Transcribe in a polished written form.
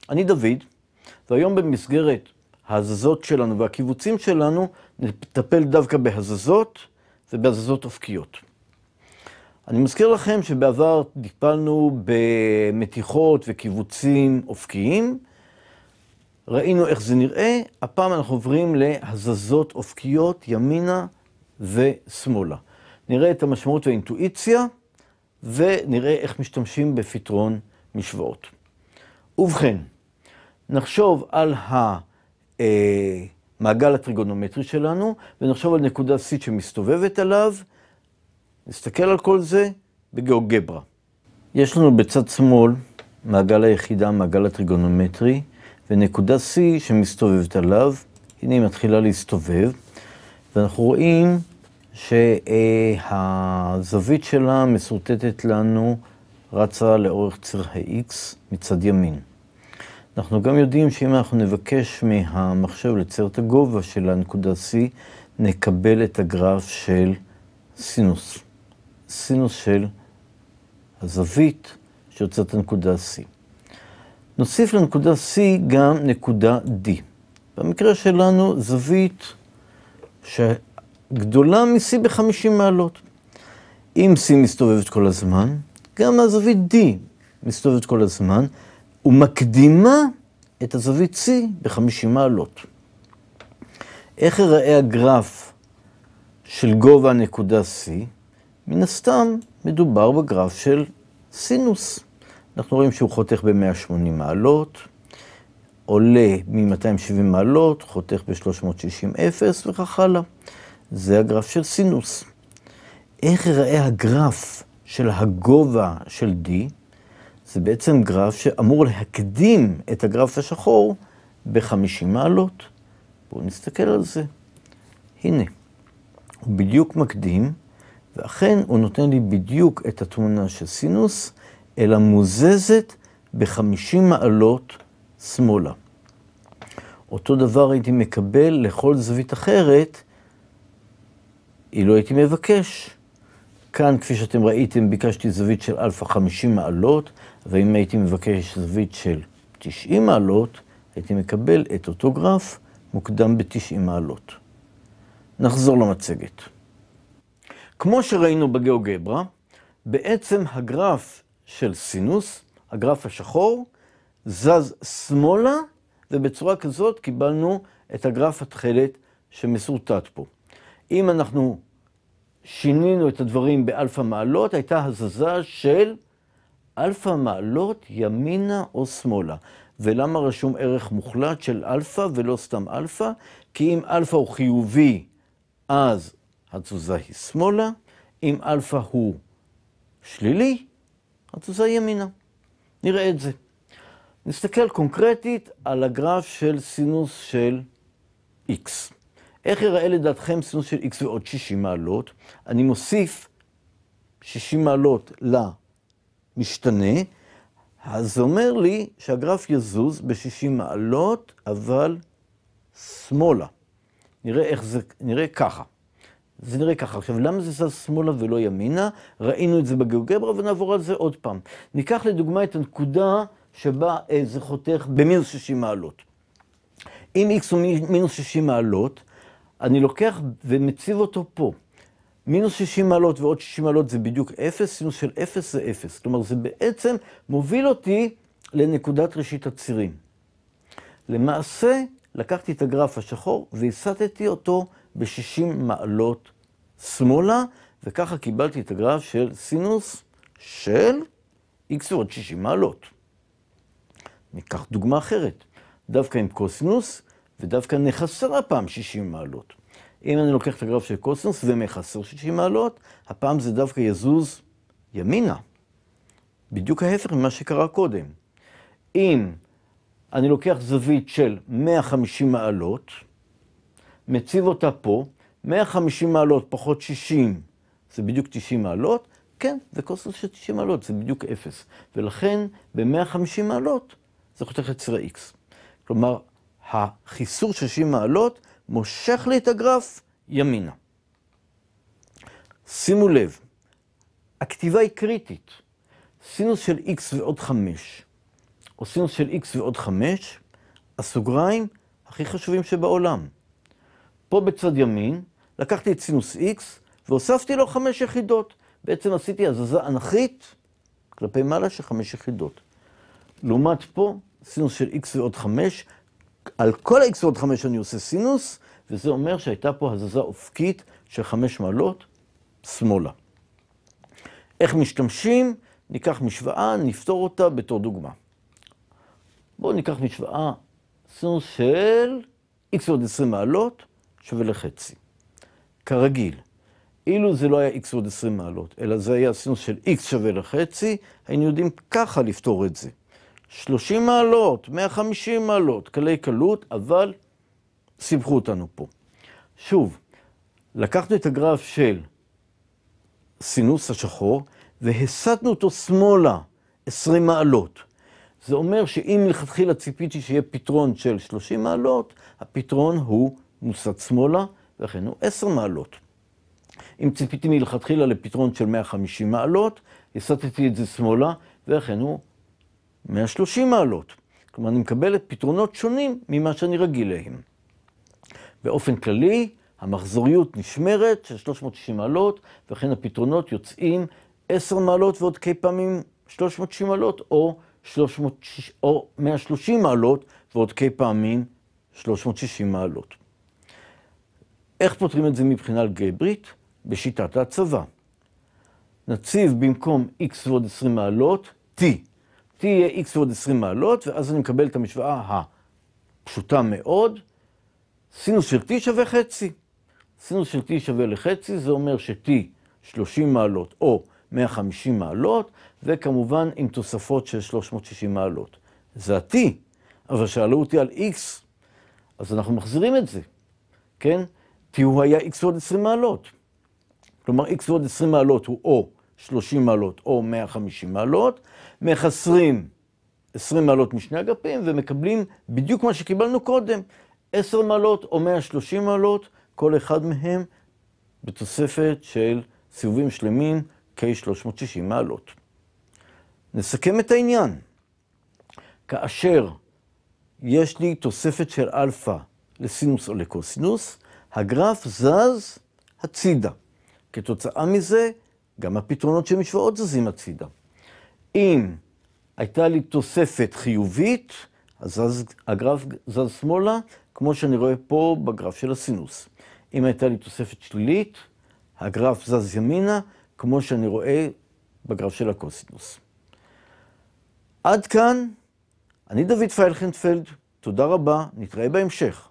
אני דוד, והיום במסגרת ההזזות שלנו והקיבוצים שלנו, נטפל דווקא בהזזות ובהזזות אופקיות. אני מזכיר לכם שבעבר טיפלנו במתיחות וקיבוצים אופקיים, ראינו איך זה נראה, הפעם אנחנו עוברים להזזות אופקיות ימינה ושמאלה. נראה את המשמעות והאינטואיציה, ונראה איך משתמשים בפתרון משוואות. ובכן, נחשוב על המעגל הטריגונומטרי שלנו, ונחשוב על נקודה C שמסתובבת עליו. נסתכל על כל זה בגיאוגברה. יש לנו בצד שמאל מעגל היחידה, מעגל הטריגונומטרי, ונקודה C שמסתובבת עליו. הנה היא מתחילה להסתובב, ואנחנו רואים שהזווית שלה מסורטטת לנו, רצה לאורך ציר ה-X מצד ימין. אנחנו גם יודעים שאם אנחנו נבקש מהמחשב לצייר את הגובה של הנקודה C, נקבל את הגרף של סינוס. סינוס של הזווית שיוצאת הנקודה C. נוסיף לנקודה C גם נקודה D. במקרה שלנו זווית שגדולה מ-C ב-50 מעלות. אם C מסתובבת כל הזמן, גם הזווית D מסתובבת כל הזמן, ומקדימה את הזווית C ב-50 מעלות. איך יראה הגרף של גובה הנקודה C? מן הסתם מדובר בגרף של סינוס. אנחנו רואים שהוא חותך ב-180 מעלות, עולה מ-270 מעלות, חותך ב-360 אפס וכך הלאה. זה הגרף של סינוס. איך יראה הגרף של הגובה של D? זה בעצם גרף שאמור להקדים את הגרף השחור ב-50 מעלות. בואו נסתכל על זה. הנה, הוא בדיוק מקדים, ואכן הוא נותן לי בדיוק את התמונה של סינוס, אלא מוזזת ב-50 מעלות שמאלה. אותו דבר הייתי מקבל לכל זווית אחרת, אילו הייתי מבקש. כאן, כפי שאתם ראיתם, ביקשתי זווית של אלפא 50 מעלות, ואם הייתי מבקש זווית של 90 מעלות, הייתי מקבל את אותו גרף מוקדם ב-90 מעלות. נחזור למצגת. כמו שראינו בגיאוגברה, בעצם הגרף של סינוס, הגרף השחור, זז שמאלה, ובצורה כזאת קיבלנו את הגרף התכלת שמסורטט פה. אם אנחנו שינינו את הדברים באלפא מעלות, הייתה הזזה של אלפא מעלות ימינה או שמאלה. ולמה רשום ערך מוחלט של אלפא ולא סתם אלפא? כי אם אלפא הוא חיובי, אז התזוזה היא שמאלה. אם אלפא הוא שלילי, התזוזה היא ימינה. נראה את זה. נסתכל קונקרטית על הגרף של סינוס של X. איך יראה לדעתכם סינוס של X ועוד 60 מעלות? אני מוסיף 60 מעלות למשתנה, אז זה אומר לי שהגרף יזוז ב-60 מעלות, אבל שמאלה. נראה איך זה נראה ככה. זה נראה ככה. עכשיו, למה זה זז שמאלה ולא ימינה? ראינו את זה בגיאוגברה ונעבור על זה עוד פעם. ניקח לדוגמה את הנקודה שבה זה חותך במינוס 60 מעלות. אם X הוא מינוס 60 מעלות, אני לוקח ומציב אותו פה. מינוס 60 מעלות ועוד 60 מעלות זה בדיוק 0, סינוס של 0 זה 0. כלומר, זה בעצם מוביל אותי לנקודת ראשית הצירים. למעשה, לקחתי את הגרף השחור והסטתי אותו ב-60 מעלות שמאלה, וככה קיבלתי את הגרף של סינוס של X ועוד 60 מעלות. ניקח דוגמה אחרת, דווקא עם קוסינוס, ודווקא נחסר הפעם 60 מעלות. אם אני לוקח את הגרף של קוסינוס ומחסר 60 מעלות, הפעם זה דווקא יזוז ימינה. בדיוק ההפך ממה שקרה קודם. אם אני לוקח זווית של 150 מעלות, מציב אותה פה, 150 מעלות פחות 60 זה בדיוק 90 מעלות, כן, וקוסינוס של 90 מעלות זה בדיוק 0. ולכן ב-150 מעלות זה חותך לציר ה-X. כלומר, החיסור של 60 מעלות מושך לי את הגרף ימינה. שימו לב, הכתיבה היא קריטית. סינוס של X ועוד 5, או סינוס של x ועוד 5, הסוגריים הכי חשובים שבעולם. פה בצד ימין לקחתי את סינוס x והוספתי לו 5 יחידות. בעצם עשיתי הזזה אנכית כלפי מעלה של 5 יחידות. לעומת פה, סינוס של x ועוד 5, על כל ה-x ועוד 5 אני עושה סינוס, וזה אומר שהייתה פה הזזה אופקית של 5 מעלות שמאלה. איך משתמשים? ניקח משוואה, נפתור אותה בתור דוגמה. בואו ניקח משוואה, סינוס של x ועוד 20 מעלות שווה לחצי. כרגיל, אילו זה לא היה x ועוד 20 מעלות, אלא זה היה סינוס של x שווה לחצי, היינו יודעים ככה לפתור את זה. 30 מעלות, 150 מעלות, קלי קלות, אבל סיבכו אותנו פה. שוב, לקחנו את הגרף של סינוס השחור, והסטנו אותו שמאלה 20 מעלות. זה אומר שאם מלכתחילה ציפיתי שיהיה פתרון של 30 מעלות, הפתרון הוא מוסט שמאלה, ולכן הוא 10 מעלות. אם ציפיתי מלכתחילה לפתרון של 150 מעלות, הסטתי את זה שמאלה, ולכן הוא 130 מעלות. כלומר, אני מקבלת פתרונות שונים ממה שאני רגיל להם. באופן כללי, המחזוריות נשמרת של 360 מעלות, וכן הפתרונות יוצאים 10 מעלות ועוד כי פעמים 360 מעלות, או 130 מעלות ועוד כי פעמים 360 מעלות. איך פותרים את זה מבחינה אלגברית? בשיטת ההצבה. נציב במקום x ועוד 20 מעלות, t. t יהיה x ועוד 20 מעלות, ואז אני מקבל את המשוואה הפשוטה מאוד. סינוס של t שווה חצי. סינוס של t שווה לחצי, זה אומר ש-t 30 מעלות או 150 מעלות, וכמובן עם תוספות של 360 מעלות. זה ה-t, אבל שאלו אותי על x, אז אנחנו מחזירים את זה, כן? t הוא היה x ועוד 20 מעלות. כלומר, x ועוד 20 מעלות הוא או 30 מעלות או 150 מעלות, מחסרים 20 מעלות משני אגפים ומקבלים בדיוק מה שקיבלנו קודם, 10 מעלות או 130 מעלות, כל אחד מהם בתוספת של סיבובים שלמים כ-360 מעלות. נסכם את העניין. כאשר יש לי תוספת של אלפא לסינוס או לקוסינוס, הגרף זז הצידה. כתוצאה מזה, גם הפתרונות של משוואות זזים הצידה. אם הייתה לי תוספת חיובית, אז הגרף זז שמאלה, כמו שאני רואה פה בגרף של הסינוס. אם הייתה לי תוספת שלילית, הגרף זז ימינה, כמו שאני רואה בגרף של הקוסינוס. עד כאן, אני דוד פיילכנפלד, תודה רבה, נתראה בהמשך.